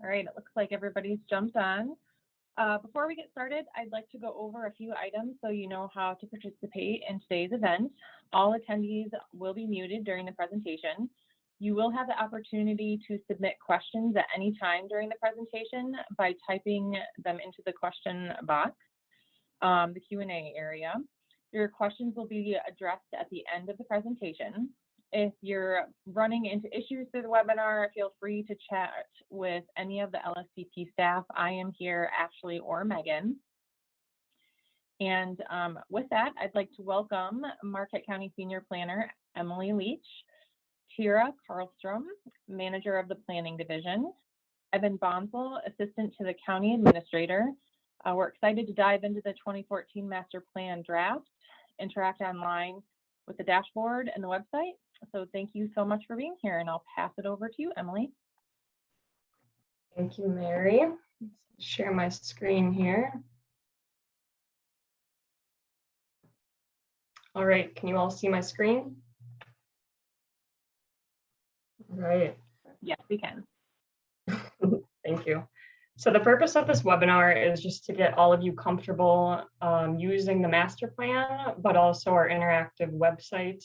All right, it looks like everybody's jumped on. Before we get started, I'd like to go over a few items so you know how to participate in today's event. All attendees will be muted during the presentation. You will have the opportunity to submit questions at any time during the presentation by typing them into the question box, the Q&A area. Your questions will be addressed at the end of the presentation. If you're running into issues through the webinar, feel free to chat with any of the LSCP staff. I am here, Ashley or Megan. And with that, I'd like to welcome Marquette County Senior Planner, Emily Leach, Tira Karlstrom, Manager of the Planning Division, Evan Bonsall, Assistant to the County Administrator. We're excited to dive into the 2014 Master Plan draft, interact online with the dashboard and the website. So thank you so much for being here, and I'll pass it over to you, Emily. Thank you, Mary. Let's share my screen here. All right, can you all see my screen? All right. Yes, we can. Thank you. So the purpose of this webinar is just to get all of you comfortable using the master plan, but also our interactive website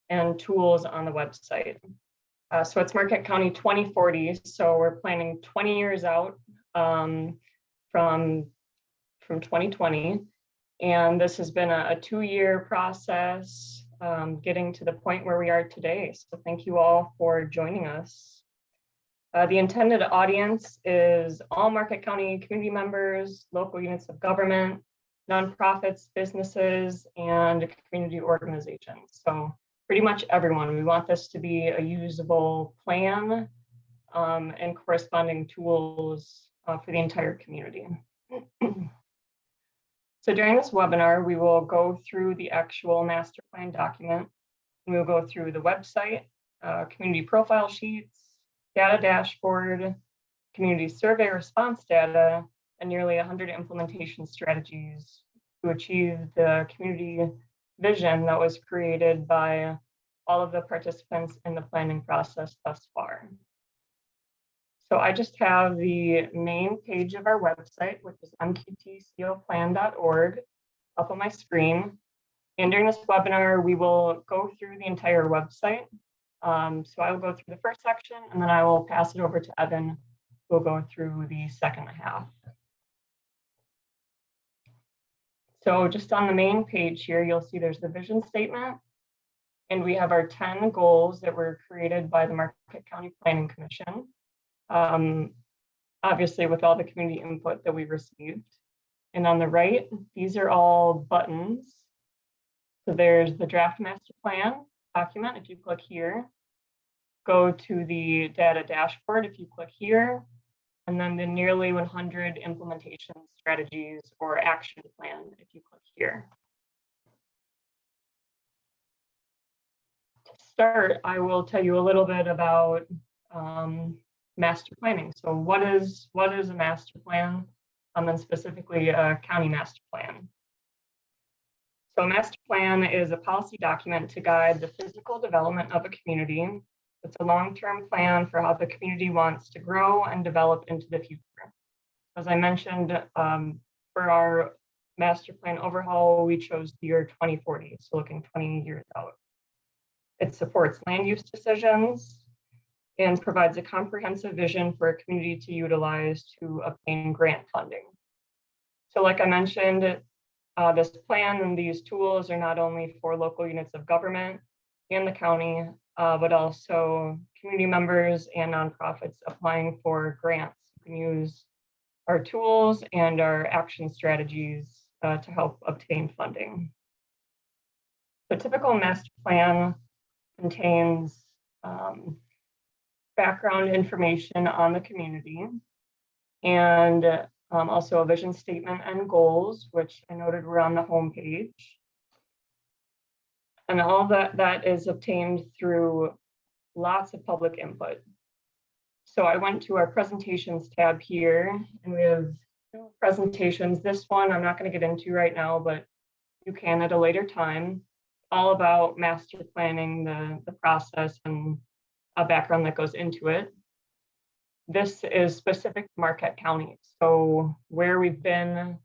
and tools on the website. So it's Marquette County 2040. So we're planning 20 years out from 2020. And this has been a 2-year process getting to the point where we are today. So thank you all for joining us. The intended audience is all Marquette County community members, local units of government, nonprofits, businesses, and community organizations. So pretty much everyone. We want this to be a usable plan and corresponding tools for the entire community. So during this webinar, we will go through the actual master plan document. We will go through the website, community profile sheets, data dashboard, community survey response data, and nearly 100 implementation strategies to achieve the community vision that was created by all of the participants in the planning process thus far. So I just have the main page of our website, which is mqtcoplan.org, up on my screen. And during this webinar, we will go through the entire website. So I will go through the first section, and then I will pass it over to Evan, who will go through the second half. So just on the main page here, you'll see there's the vision statement, and we have our 10 goals that were created by the Marquette County Planning Commission, obviously with all the community input that we received. And on the right, these are all buttons. So there's the draft master plan document, if you click here, go to the data dashboard, if you click here, and then the nearly 100 implementation strategies or action plan, if you click here. To start, I will tell you a little bit about master planning. So what is a master plan, and specifically a county master plan? So a master plan is a policy document to guide the physical development of a community. It's a long-term plan for how the community wants to grow and develop into the future. As I mentioned, for our master plan overhaul, we chose the year 2040, so looking 20 years out. It supports land use decisions and provides a comprehensive vision for a community to utilize to obtain grant funding. So like I mentioned, this plan and these tools are not only for local units of government and the county, but also community members and nonprofits applying for grants. You can use our tools and our action strategies to help obtain funding. The typical master plan contains background information on the community and also a vision statement and goals, which I noted were on the home page. And all that is obtained through lots of public input. So I went to our presentations tab here, and we have 2 presentations. This one I'm not going to get into right now, but you can at a later time, all about master planning, the process and a background that goes into it. this is specific to Marquette County. So where we've been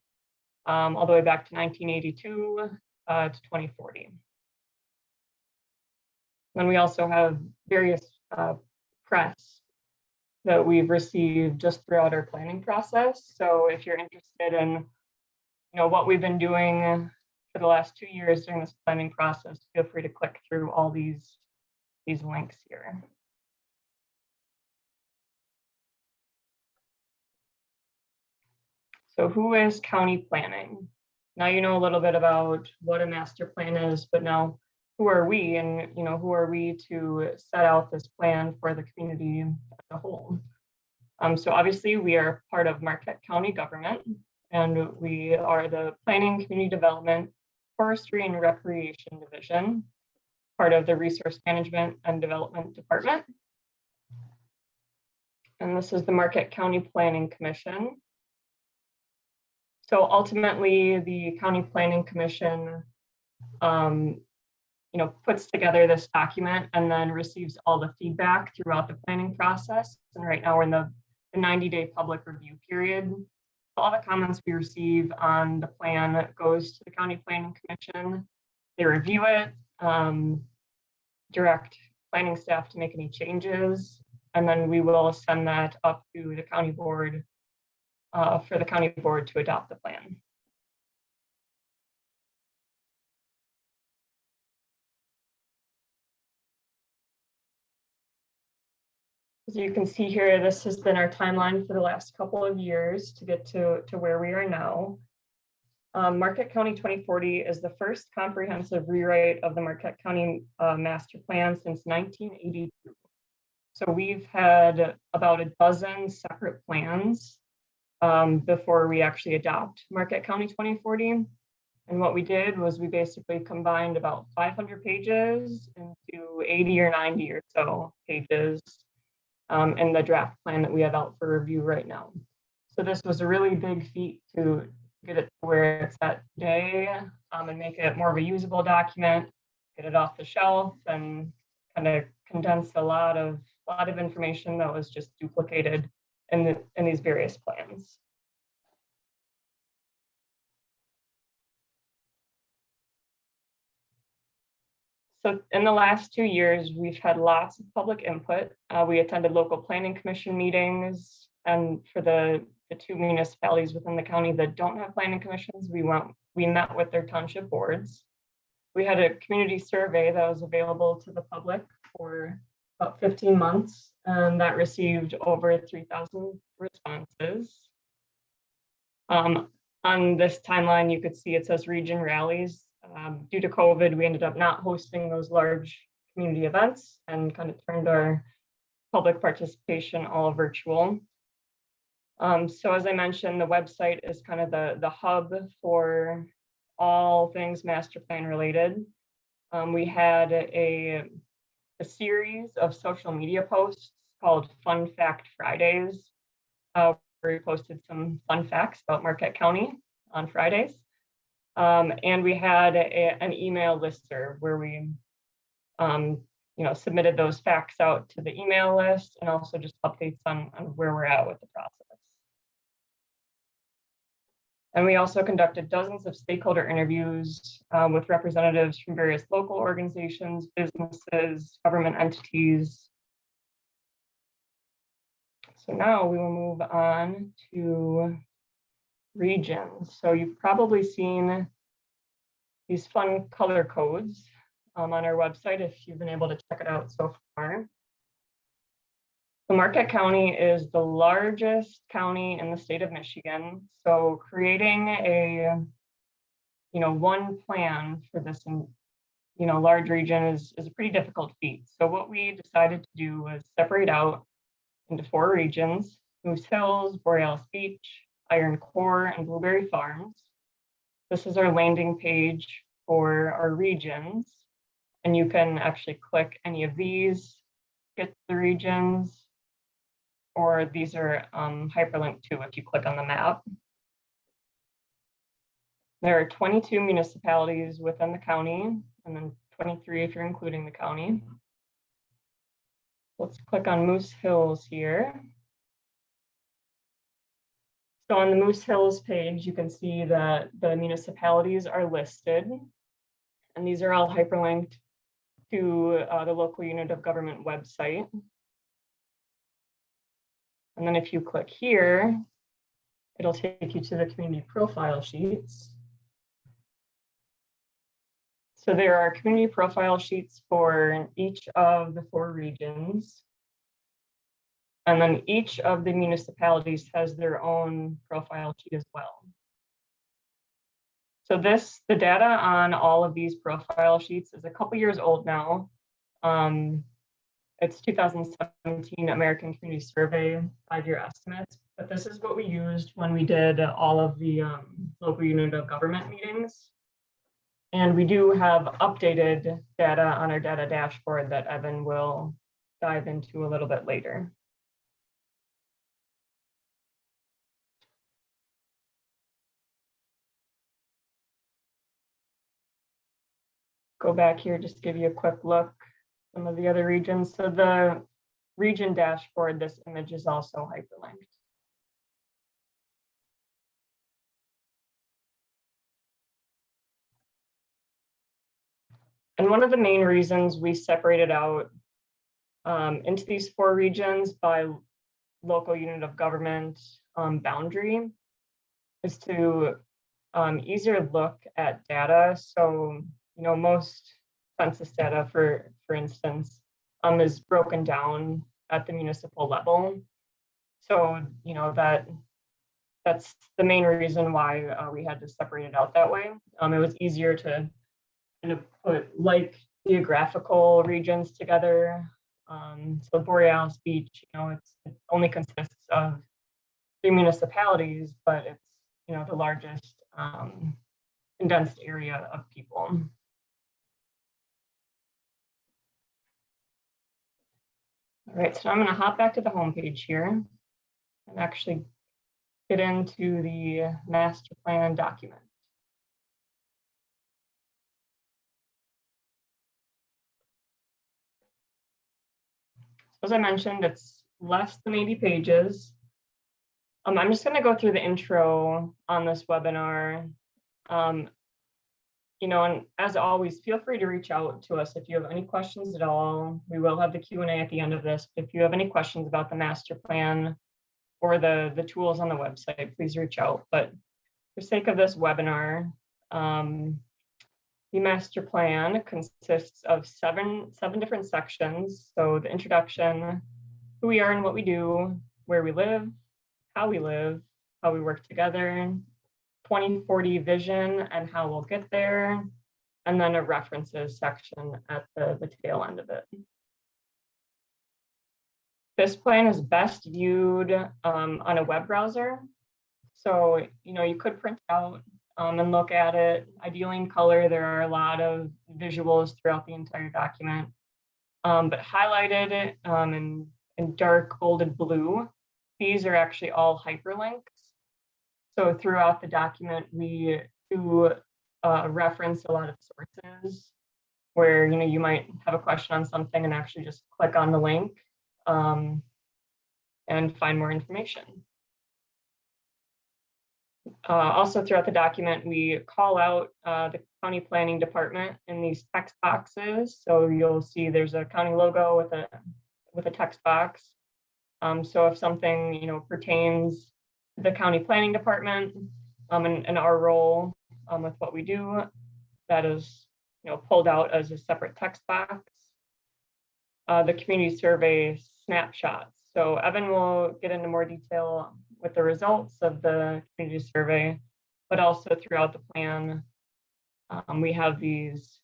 all the way back to 1982 to 2040. Then we also have various press that we've received just throughout our planning process. So if you're interested in, what we've been doing for the last 2 years during this planning process, feel free to click through all these links here. So who is county planning? Now you know a little bit about what a master plan is, but now who are we, and who are we to set out this plan for the community as a whole? So obviously we are part of Marquette County government, and we are the Planning, Community Development, Forestry and Recreation Division, part of the Resource Management and Development Department. And this is the Marquette County Planning Commission. So ultimately, the County Planning Commission, puts together this document and then receives all the feedback throughout the planning process. And right now we're in the 90-day public review period. All the comments we receive on the plan goes to the County Planning Commission. They review it, direct planning staff to make any changes, and then we will send that up to the county board for the county board to adopt the plan. As you can see here, this has been our timeline for the last couple of years to get to where we are now. Marquette County 2040 is the first comprehensive rewrite of the Marquette County Master Plan since 1982. So we've had about a dozen separate plans before we actually adopt Marquette County 2040. And what we did was we basically combined about 500 pages into 80 or 90 or so pages in the draft plan that we have out for review right now. So this was a really big feat to get it to where it's at today, and make it more of a usable document, get it off the shelf, and kind of condense a lot of information that was just duplicated in these various plans. So in the last 2 years, we've had lots of public input. We attended local planning commission meetings, and for the 2 municipalities within the county that don't have planning commissions, we met with their township boards. We had a community survey that was available to the public for about 15 months, and that received over 3,000 responses. On this timeline, you could see it says region rallies. Due to COVID, we ended up not hosting those large community events and kind of turned our public participation all virtual. So as I mentioned, the website is kind of the hub for all things master plan related. We had a series of social media posts called Fun Fact Fridays, where we posted some fun facts about Marquette County on Fridays. And we had an email listserv where we submitted those facts out to the email list, and also just updates on where we're at with the process. And we also conducted dozens of stakeholder interviews with representatives from various local organizations, businesses, government entities. So now we will move on to regions. So you've probably seen these fun color codes on our website if you've been able to check it out so far. So Marquette County is the largest county in the state of Michigan. So creating a, one plan for this, large region is a pretty difficult feat. So what we decided to do was separate out into 4 regions: Moose Hills, Borealis Beach, Iron Core, and Blueberry Farms. This is our landing page for our regions. And you can actually click any of these, get to the regions, or these are hyperlinked to if you click on the map. There are 22 municipalities within the county, and then 23 if you're including the county. Let's click on Moose Hills here. So on the Moose Hills page, you can see that the municipalities are listed, and these are all hyperlinked to the local unit of government website. And then if you click here, it'll take you to the community profile sheets. So there are community profile sheets for each of the 4 regions. And then each of the municipalities has their own profile sheet as well. So the data on all of these profile sheets is a couple years old now. It's 2017 American Community Survey 5-year estimates, but this is what we used when we did all of the local unit of government meetings. And we do have updated data on our data dashboard that Evan will dive into a little bit later. Go back here, just give you a quick look, some of the other regions. So the region dashboard, this image is also hyperlinked. And one of the main reasons we separated out into these 4 regions by local unit of government boundary is to easier look at data. So, most census data, for instance, is broken down at the municipal level. So, that's the main reason why we had to separate it out that way. It was easier to kind of put like geographical regions together. So Borealis Beach, it only consists of 3 municipalities, but it's the largest condensed area of people. All right, so I'm going to hop back to the home page here and actually get into the master plan document. As I mentioned, it's less than 80 pages. I'm just going to go through the intro on this webinar. And as always, feel free to reach out to us if you have any questions at all. We will have the Q&A at the end of this. If you have any questions about the master plan or the tools on the website, please reach out. But for sake of this webinar, the master plan consists of seven different sections. So the introduction, who we are and what we do, where we live, how we work together, 2040 vision and how we'll get there, and then a references section at the tail end of it. This plan is best viewed on a web browser. So, you could print out and look at it, ideally in color. There are a lot of visuals throughout the entire document, but highlighted in dark bolded blue, these are actually all hyperlinks. So throughout the document, we do reference a lot of sources where you might have a question on something and actually just click on the link and find more information. Also throughout the document, we call out the county planning department in these text boxes. So you'll see there's a county logo with a text box. So if something pertains to the county planning department and our role with what we do, that is pulled out as a separate text box. The community survey snapshots. So Evan will get into more detail with the results of the community survey, but also throughout the plan, we have these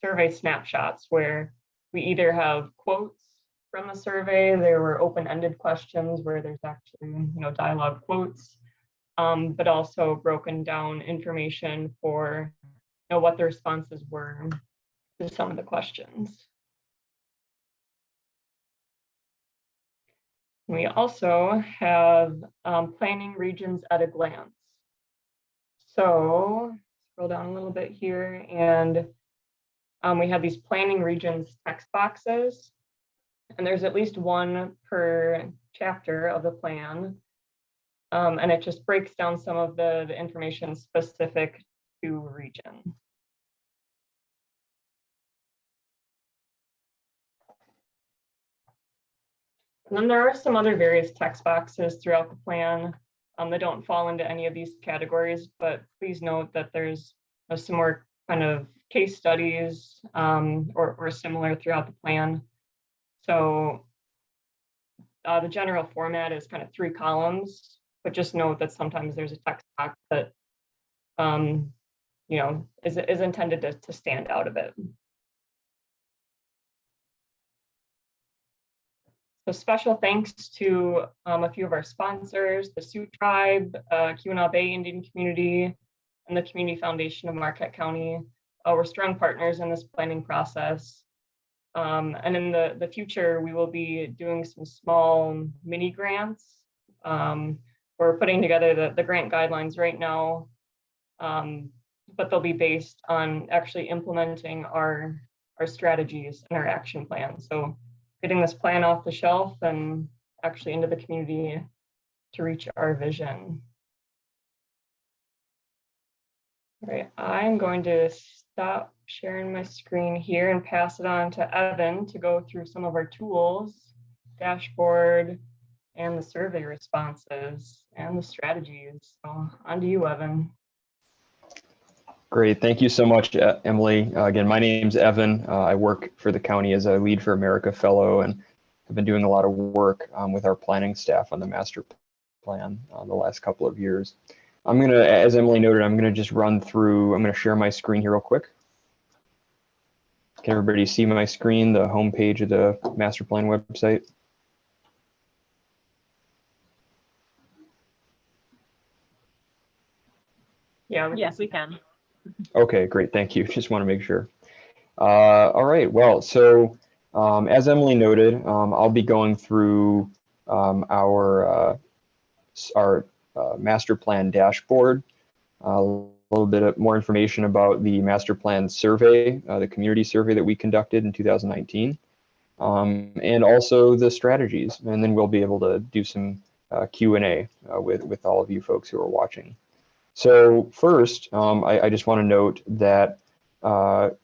survey snapshots where we either have quotes from the survey, there were open-ended questions where there's actually dialogue quotes, but also broken down information for what the responses were to some of the questions. We also have planning regions at a glance. So scroll down a little bit here, and we have these planning regions text boxes, and there's at least one per chapter of the plan. And it just breaks down some of the information specific to region. And then there are some other various text boxes throughout the plan that don't fall into any of these categories, but please note that there's a similar kind of case studies or similar throughout the plan. So the general format is kind of 3 columns, but just note that sometimes there's a text box that you know, is intended to stand out a bit. So special thanks to a few of our sponsors, the Sioux Tribe, Keweenaw Bay Indian Community, and the Community Foundation of Marquette County. We're strong partners in this planning process. And in the future, we will be doing some small mini grants. We're putting together the grant guidelines right now, but they'll be based on actually implementing our strategies and our action plan. So getting this plan off the shelf and actually into the community to reach our vision. All right, I'm going to stop sharing my screen here and pass it on to Evan to go through some of our tools, dashboard, and the survey responses and the strategies. So on to you, Evan. Great, thank you so much, Emily. Again, my name's Evan. I work for the county as a Lead for America Fellow, and have been doing a lot of work with our planning staff on the master plan the last couple of years. I'm gonna, as Emily noted, I'm gonna just run through, I'm gonna share my screen here real quick. Can everybody see my screen, the home page of the master plan website? Yeah. Yes, we can. Okay, great, thank you. Just want to make sure. All right, well, so as Emily noted, I'll be going through our master plan dashboard, a little bit more information about the master plan survey, the community survey that we conducted in 2019, and also the strategies. And then we'll be able to do some Q&A with all of you folks who are watching. So first, I just want to note that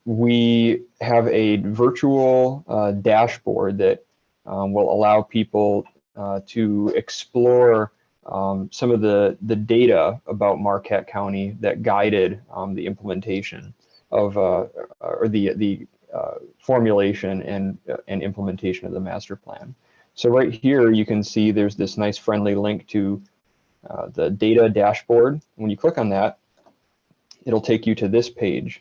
we have a virtual dashboard that will allow people to explore some of the data about Marquette County that guided the implementation of or the formulation and implementation of the master plan. So right here you can see there's this nice friendly link to the data dashboard. When you click on that, it'll take you to this page.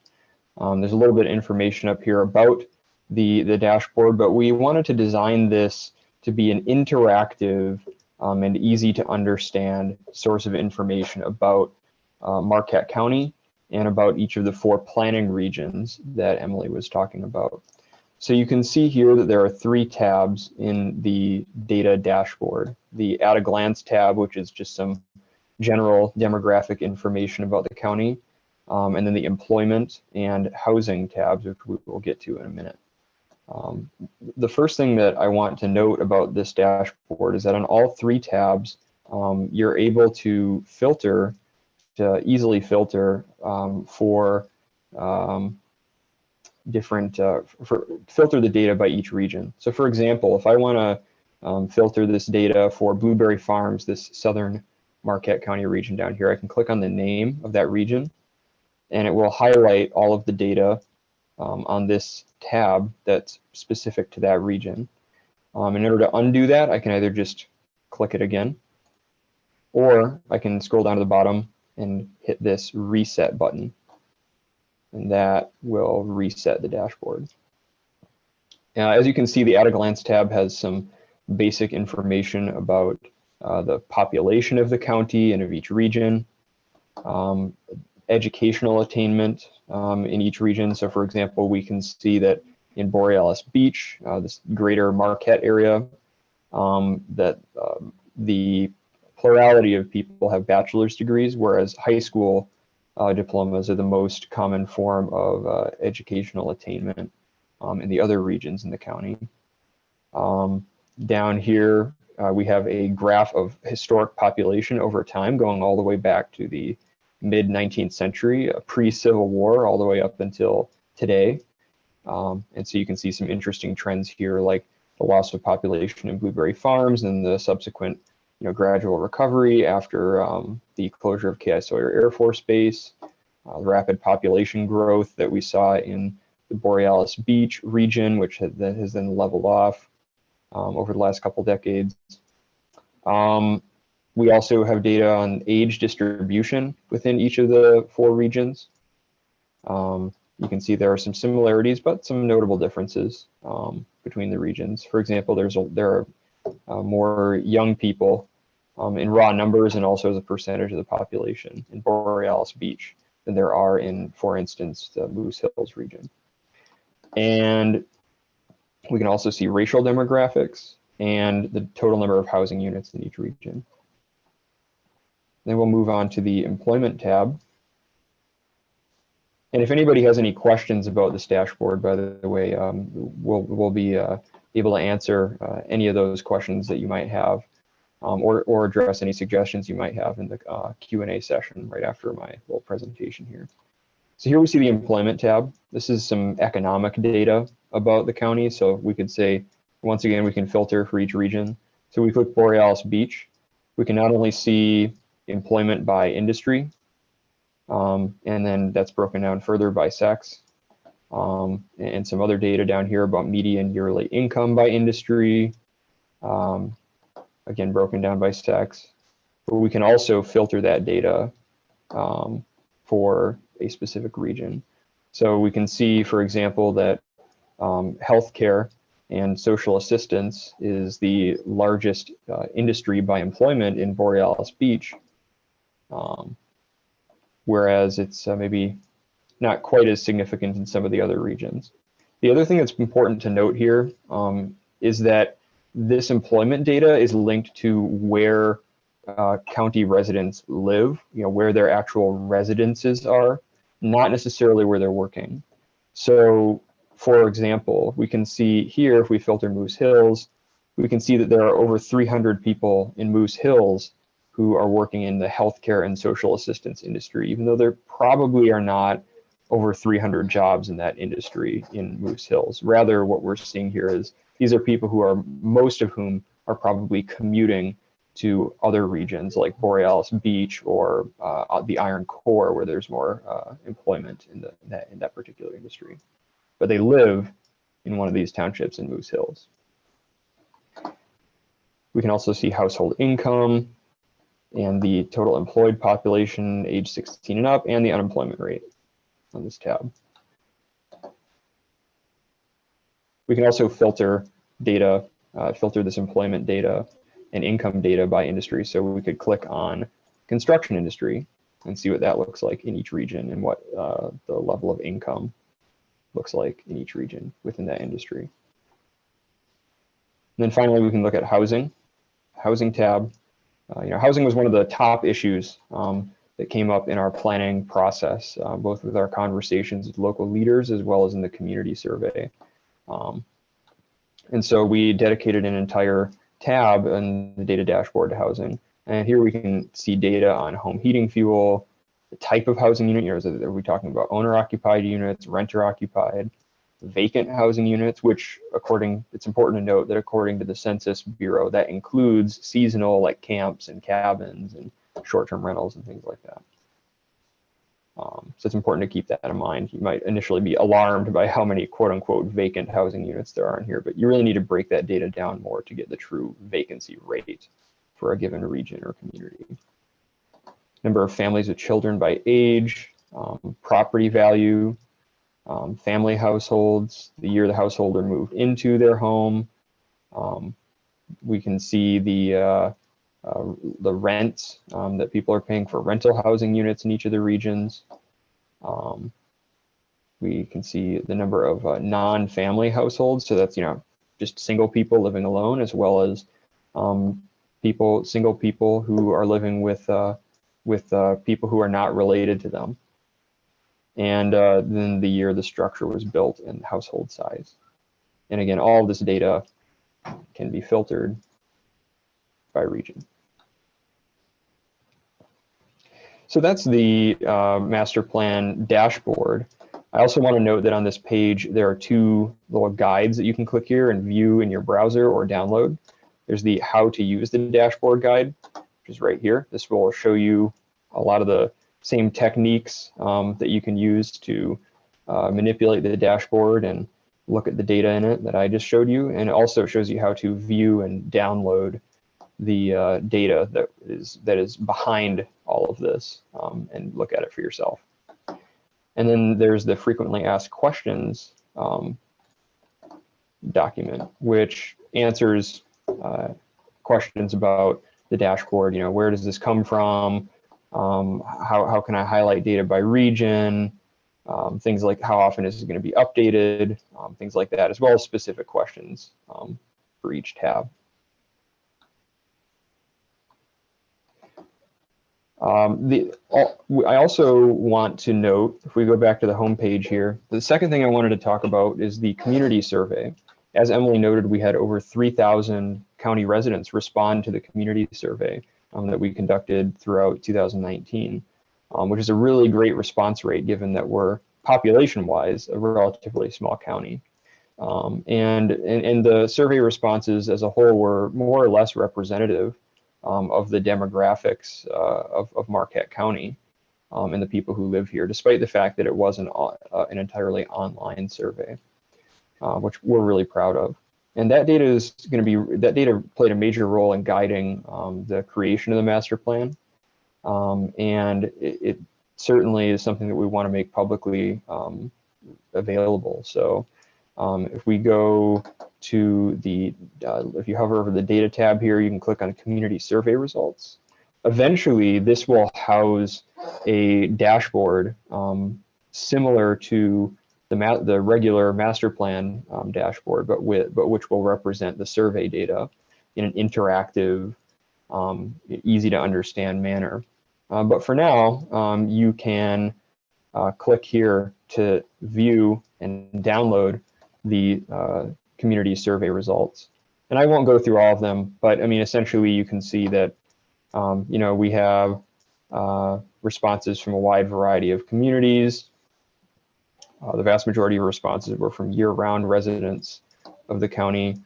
There's a little bit of information up here about the dashboard, but we wanted to design this to be an interactive and easy to understand source of information about Marquette County and about each of the 4 planning regions that Emily was talking about. So you can see here that there are 3 tabs in the data dashboard. The at a glance tab, which is just some general demographic information about the county, and then the employment and housing tabs, which we will get to in a minute. The first thing that I want to note about this dashboard is that on all 3 tabs, you're able to filter, to easily filter for different, filter the data by each region. So for example, if I want to filter this data for Blueberry Farms, this southern Marquette County region down here, I can click on the name of that region, and it will highlight all of the data on this tab that's specific to that region. In order to undo that, I can either just click it again, or I can scroll down to the bottom and hit this reset button, and that will reset the dashboard. As you can see, the at a glance tab has some basic information about the population of the county and of each region, educational attainment in each region. So for example, we can see that in Borealis Beach, this greater Marquette area, that the plurality of people have bachelor's degrees, whereas high school diplomas are the most common form of educational attainment in the other regions in the county. Down here, we have a graph of historic population over time going all the way back to the mid 19th century, pre-Civil War, all the way up until today. And so you can see some interesting trends here, like the loss of population in blueberry farms and the subsequent gradual recovery after the closure of K.I. Sawyer Air Force Base, the rapid population growth that we saw in the Borealis Beach region, which has then leveled off over the last couple decades. We also have data on age distribution within each of the 4 regions. You can see there are some similarities, but some notable differences between the regions. For example, there are more young people in raw numbers and also as a percentage of the population in Borealis Beach than there are in, for instance, the Moose Hills region. And we can also see racial demographics and the total number of housing units in each region. Then we'll move on to the employment tab. And if anybody has any questions about this dashboard, by the way, we'll be able to answer any of those questions that you might have, or address any suggestions you might have in the Q&A session right after my little presentation here. So here we see the employment tab. This is some economic data about the county. So we could say, once again, we can filter for each region. So we click Borealis Beach. We can not only see employment by industry, and then that's broken down further by sex, and some other data down here about median yearly income by industry, again, broken down by sex. But we can also filter that data for a specific region. So we can see, for example, that healthcare and social assistance is the largest industry by employment in Borealis Beach, whereas it's maybe not quite as significant in some of the other regions. The other thing that's important to note here is that this employment data is linked to where county residents live, where their actual residences are, not necessarily where they're working. So, for example, we can see here, if we filter Moose Hills, we can see that there are over 300 people in Moose Hills who are working in the healthcare and social assistance industry, even though there probably are not over 300 jobs in that industry in Moose Hills. Rather, what we're seeing here is these are people who are, most of whom are probably commuting to other regions like Borealis Beach or the Iron Core, where there's more employment in that particular industry. But they live in one of these townships in Moose Hills. We can also see household income and the total employed population age 16 and up, and the unemployment rate on this tab. We can also filter data, filter this employment data and income data by industry. So we could click on construction industry and see what that looks like in each region and what the level of income looks like in each region within that industry. And then finally, we can look at housing tab. Housing was one of the top issues that came up in our planning process, both with our conversations with local leaders as well as in the community survey. And so we dedicated an entire tab in the data dashboard to housing. And here we can see data on home heating fuel, the type of housing unit. Are we talking about owner-occupied units, renter-occupied, vacant housing units, which it's important to note that according to the Census Bureau, that includes seasonal, like camps and cabins and short-term rentals and things like that. So it's important to keep that in mind. You might initially be alarmed by how many quote-unquote vacant housing units there are in here, but you really need to break that data down more to get the true vacancy rate for a given region or community. Number of families with children by age, property value, family households, the year the householder moved into their home. We can see the rents that people are paying for rental housing units in each of the regions. We can see the number of non-family households. So that's, just single people living alone, as well as single people who are living with people who are not related to them. And then the year the structure was built and household size. And again, all of this data can be filtered by region. So that's the master plan dashboard. I also want to note that on this page, there are two little guides that you can click here and view in your browser or download. There's the how to use the dashboard guide, which is right here. This will show you a lot of the same techniques that you can use to manipulate the dashboard and look at the data in it that I just showed you. And it also shows you how to view and download the data that is behind all of this and look at it for yourself. And then there's the frequently asked questions document, which answers questions about the dashboard. You know, where does this come from? How can I highlight data by region? Things like how often is it going to be updated? Things like that, as well as specific questions for each tab. I also want to note, if we go back to the home page here, the second thing I wanted to talk about is the community survey. As Emily noted, we had over 3,000 county residents respond to the community survey that we conducted throughout 2019, which is a really great response rate given that we're population-wise a relatively small county. And the survey responses as a whole were more or less representative of the demographics of Marquette County and the people who live here, despite the fact that it wasn't an entirely online survey, which we're really proud of. And that data is going to be, that data played a major role in guiding the creation of the master plan. And it certainly is something that we want to make publicly available. So if we go to the, if you hover over the data tab here, you can click on community survey results. Eventually, this will house a dashboard similar to the regular master plan dashboard, but which will represent the survey data in an interactive, easy to understand manner. But for now, you can click here to view and download the community survey results. And I won't go through all of them, but I mean, essentially you can see that, you know, we have responses from a wide variety of communities. The vast majority of responses were from year-round residents of the county.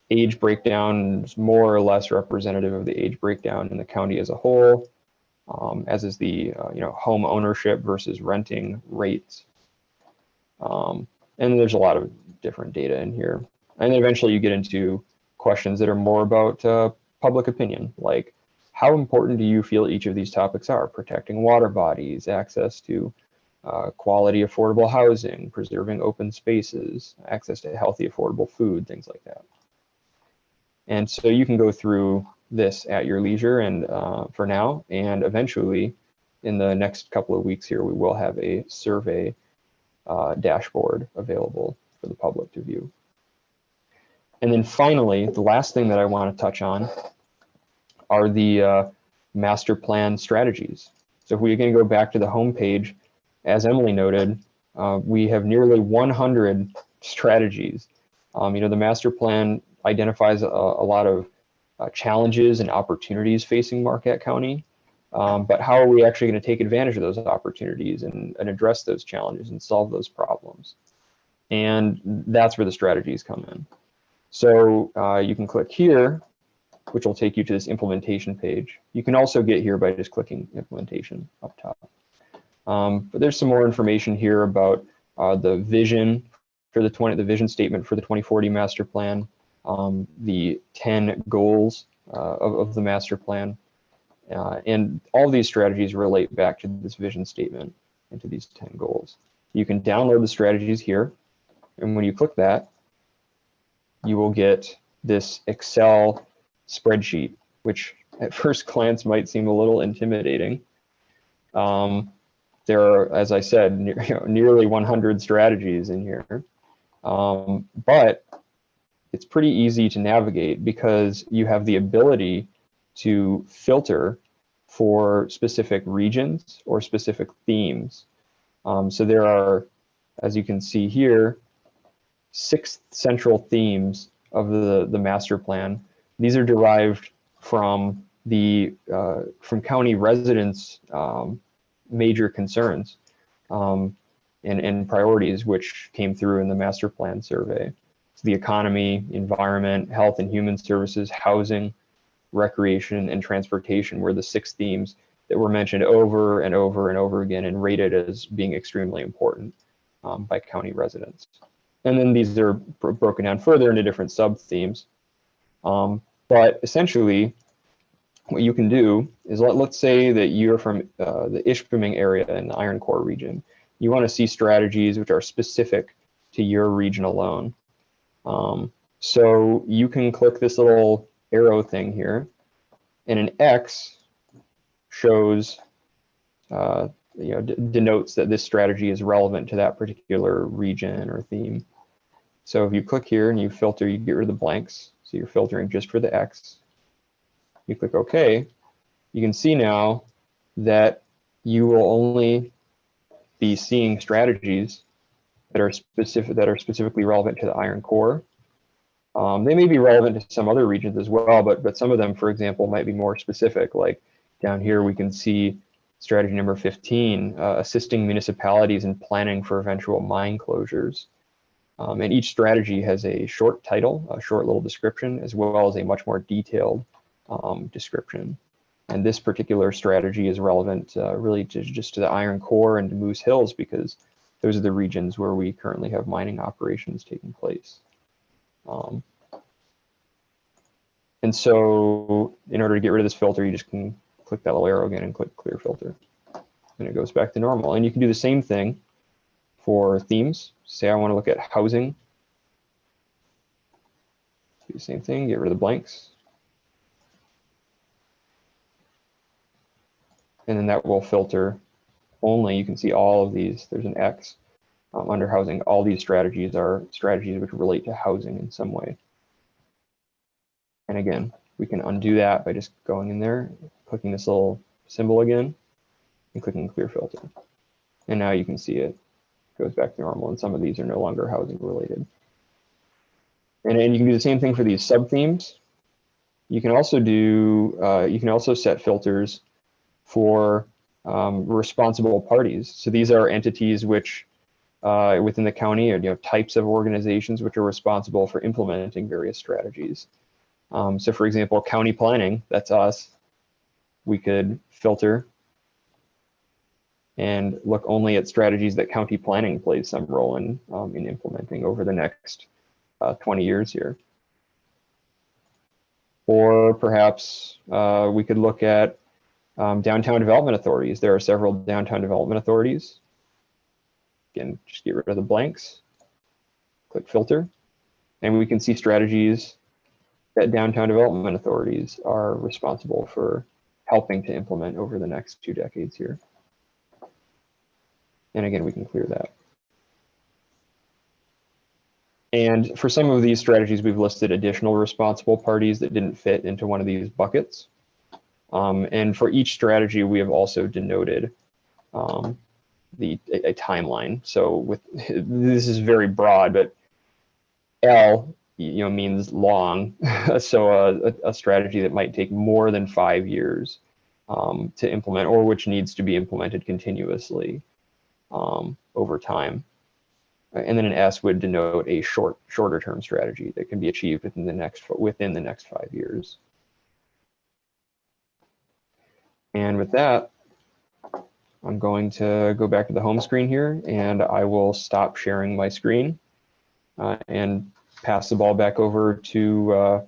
Age breakdown is more or less representative of the age breakdown in the county as a whole, as is the you know, home ownership versus renting rates. And there's a lot of different data in here. And then eventually you get into questions that are more about public opinion, like how important do you feel each of these topics are? Protecting water bodies, access to quality, affordable housing, preserving open spaces, access to healthy, affordable food, things like that. And so you can go through this at your leisure and for now, and eventually in the next couple of weeks here, we will have a survey dashboard available for the public to view. And then finally, the last thing that I want to touch on are the master plan strategies. So if we again go back to the home page, as Emily noted, we have nearly 100 strategies. You know, the master plan identifies a lot of challenges and opportunities facing Marquette County. But how are we actually going to take advantage of those opportunities and address those challenges and solve those problems? And that's where the strategies come in. So you can click here, which will take you to this implementation page. You can also get here by just clicking implementation up top. But there's some more information here about the vision for the vision statement for the 2040 master plan, the 10 goals of the master plan. And all these strategies relate back to this vision statement and to these 10 goals. You can download the strategies here. And when you click that, you will get this Excel spreadsheet, which at first glance might seem a little intimidating. There are, as I said, nearly 100 strategies in here. But it's pretty easy to navigate because you have the ability to filter for specific regions or specific themes. So there are, as you can see here, 6 central themes of the master plan These are derived from the from county residents' major concerns and priorities, which came through in the master plan survey. So the economy, environment, health and human services, housing, recreation, and transportation were the 6 themes that were mentioned over and over and over again and rated as being extremely important by county residents. And then these are broken down further into different sub-themes. But essentially, what you can do is let's say that you're from the Ishpeming area in the Iron Core region. You want to see strategies which are specific to your region alone. So you can click this little arrow thing here, and an X shows, denotes that this strategy is relevant to that particular region or theme. So if you click here and you filter, you get rid of the blanks. So you're filtering just for the X. You click OK. You can see now that you will only be seeing strategies that are specifically relevant to the Iron Core. They may be relevant to some other regions as well, but some of them, for example, might be more specific. Like down here, we can see strategy number 15, assisting municipalities in planning for eventual mine closures. And each strategy has a short title, a short little description, as well as a much more detailed description. And this particular strategy is relevant really just to the Iron Core and to Moose Hills, because those are the regions where we currently have mining operations taking place. And so in order to get rid of this filter, you just can click that little arrow again and click clear filter. And it goes back to normal. And you can do the same thing for themes. Say I want to look at housing. Do the same thing, get rid of the blanks. And then that will filter only. You can see all of these. There's an X under housing. All these strategies are strategies which relate to housing in some way. And again, we can undo that by just going in there, clicking this little symbol again, and clicking clear filter. And now you can see it goes back to normal, and some of these are no longer housing related. And you can do the same thing for these sub-themes. You can also set filters for responsible parties. So these are entities which within the county, or types of organizations which are responsible for implementing various strategies. So for example, county planning, that's us. We could filter and look only at strategies that county planning plays some role in implementing over the next 20 years here. Or perhaps we could look at downtown development authorities. There are several downtown development authorities. Again, just get rid of the blanks, click filter, and we can see strategies that downtown development authorities are responsible for helping to implement over the next 2 decades here. And again, we can clear that. And for some of these strategies, we've listed additional responsible parties that didn't fit into one of these buckets. And for each strategy, we have also denoted a timeline. So this is very broad, but L means long. So a strategy that might take more than 5 years to implement, or which needs to be implemented continuously over time. And then an S would denote a shorter term strategy that can be achieved within the next 5 years. And with that, I'm going to go back to the home screen here, and I will stop sharing my screen and pass the ball back over to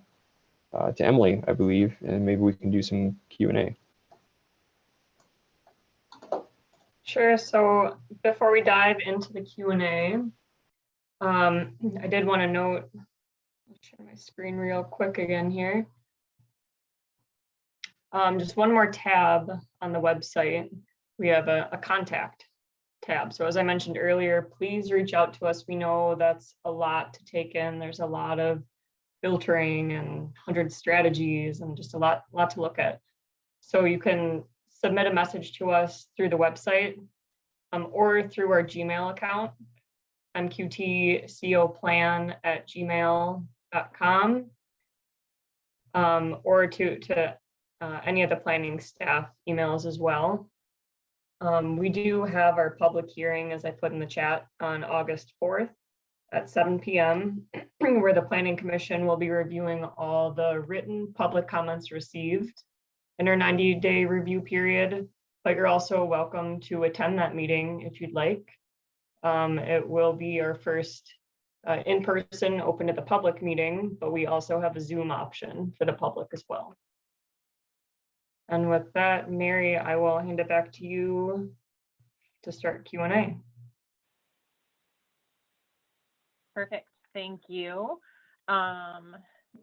Emily, I believe, and maybe we can do some Q&A. Sure. So before we dive into the Q&A, I did want to note, I'll share my screen real quick again here. Just one more tab on the website. We have a contact tab. So as I mentioned earlier, please reach out to us. We know that's a lot to take in. There's a lot of filtering and 100 strategies and just a lot to look at. So you can submit a message to us through the website or through our Gmail account, mqtcoplan@gmail.com. or to any of the planning staff emails as well. We do have our public hearing, as I put in the chat, on August 4th at 7 p.m., where the Planning Commission will be reviewing all the written public comments received in our 90-day review period, but you're also welcome to attend that meeting if you'd like. It will be our first in-person open to the public meeting, but we also have a Zoom option for the public as well. And with that, Mary, I will hand it back to you to start Q&A. Perfect. Thank you. Let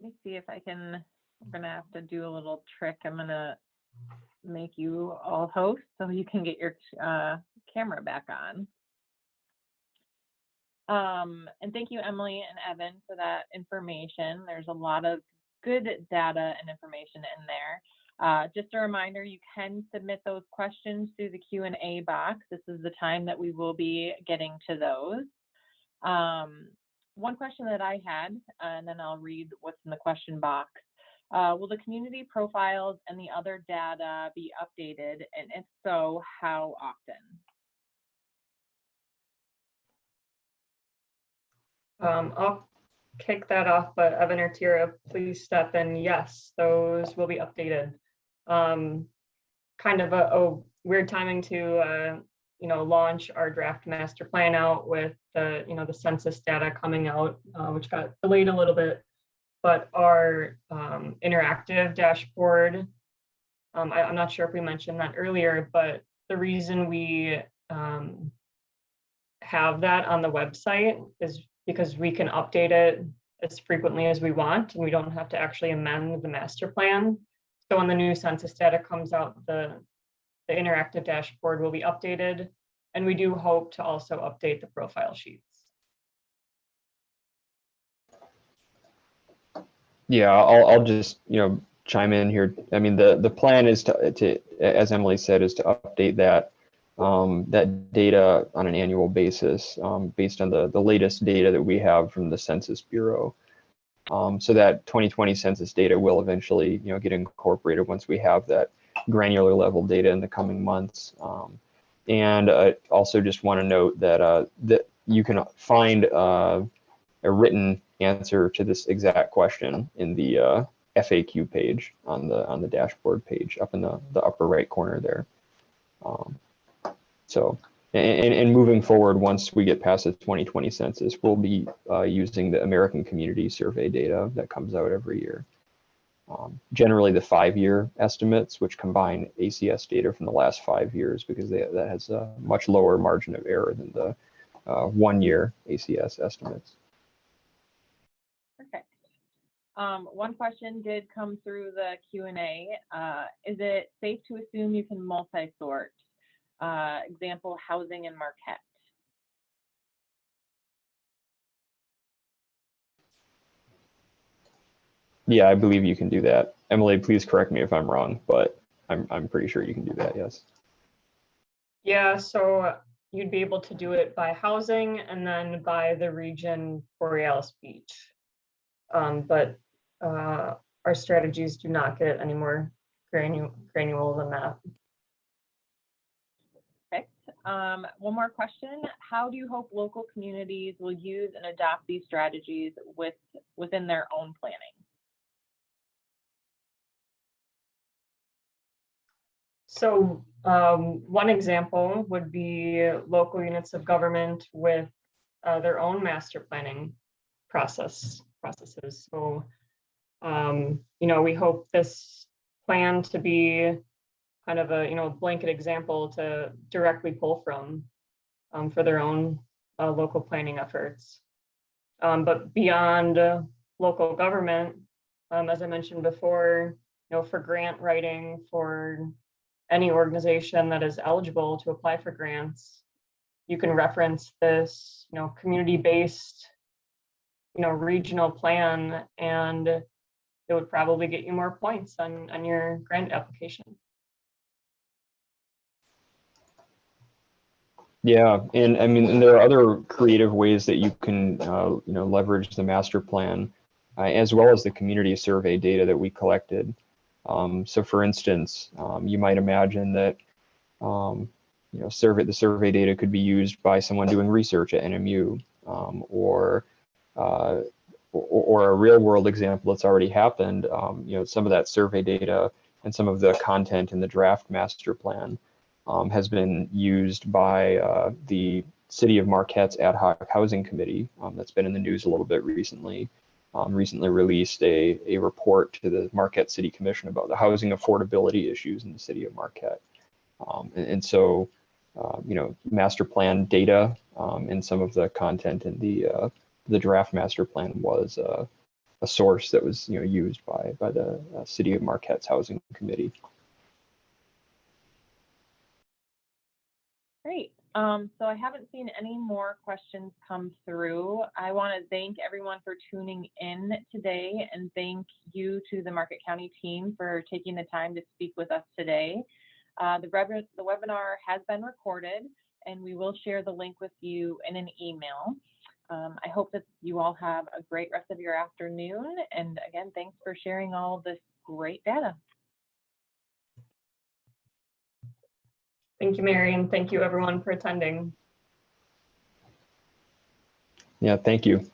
me see if I can, I'm gonna have to do a little trick. I'm gonna make you all hosts so you can get your camera back on. And thank you, Emily and Evan, for that information. There's a lot of good data and information in there. Just a reminder, you can submit those questions through the Q&A box. This is the time that we will be getting to those. One question that I had, and then I'll read what's in the question box. Will the community profiles and the other data be updated? And if so, how often? I'll kick that off, but Evan or Tira, please step in. Yes, those will be updated. Kind of a weird timing to launch our draft master plan out with the the census data coming out, which got delayed a little bit. But our interactive dashboard, I'm not sure if we mentioned that earlier, but the reason we have that on the website is because we can update it as frequently as we want, and we don't have to actually amend the master plan. So when the new census data comes out, the interactive dashboard will be updated, and we do hope to also update the profile sheets. Yeah, I'll just chime in here. I mean, the plan is to as Emily said, is to update that that data on an annual basis based on the latest data that we have from the Census Bureau. So that 2020 census data will eventually get incorporated once we have that granular level data in the coming months. And also just want to note that that you can find a written answer to this exact question in the FAQ page on the dashboard page up in the upper right corner there. So, and moving forward, once we get past the 2020 census, we'll be using the American Community Survey data that comes out every year. Generally the 5-year estimates, which combine ACS data from the last 5 years, because that has a much lower margin of error than the 1-year ACS estimates. Perfect. One question did come through the Q&A. Is it safe to assume you can multi-sort? Example, housing in Marquette. Yeah, I believe you can do that. Emily, please correct me if I'm wrong, but I'm pretty sure you can do that, yes. Yeah, so you'd be able to do it by housing and then by the region Borealis Beach. But our strategies do not get any more granular than that. Perfect. One more question. How do you hope local communities will use and adopt these strategies within their own planning? So one example would be local units of government with their own master planning processes. So, we hope this plan to be kind of a blanket example to directly pull from for their own local planning efforts. But beyond local government, as I mentioned before, for grant writing, for any organization that is eligible to apply for grants, you can reference this, community-based, regional plan, and it would probably get you more points on your grant application. Yeah, and there are other creative ways that you can, leverage the master plan. as well as the community survey data that we collected. So for instance, you might imagine that the survey data could be used by someone doing research at NMU, or a real world example that's already happened. Some of that survey data and some of the content in the draft master plan has been used by the City of Marquette's ad hoc housing committee that's been in the news a little bit recently. Recently released a report to the Marquette City Commission about the housing affordability issues in the city of Marquette. And so, master plan data and some of the content in the draft master plan was a source that was used by the City of Marquette's housing committee. Great. So I haven't seen any more questions come through. I want to thank everyone for tuning in today, and thank you to the Marquette County team for taking the time to speak with us today. The webinar has been recorded, and we will share the link with you in an email. I hope that you all have a great rest of your afternoon. And again, thanks for sharing all this great data. Thank you, Mary, and thank you everyone for attending. Yeah, thank you.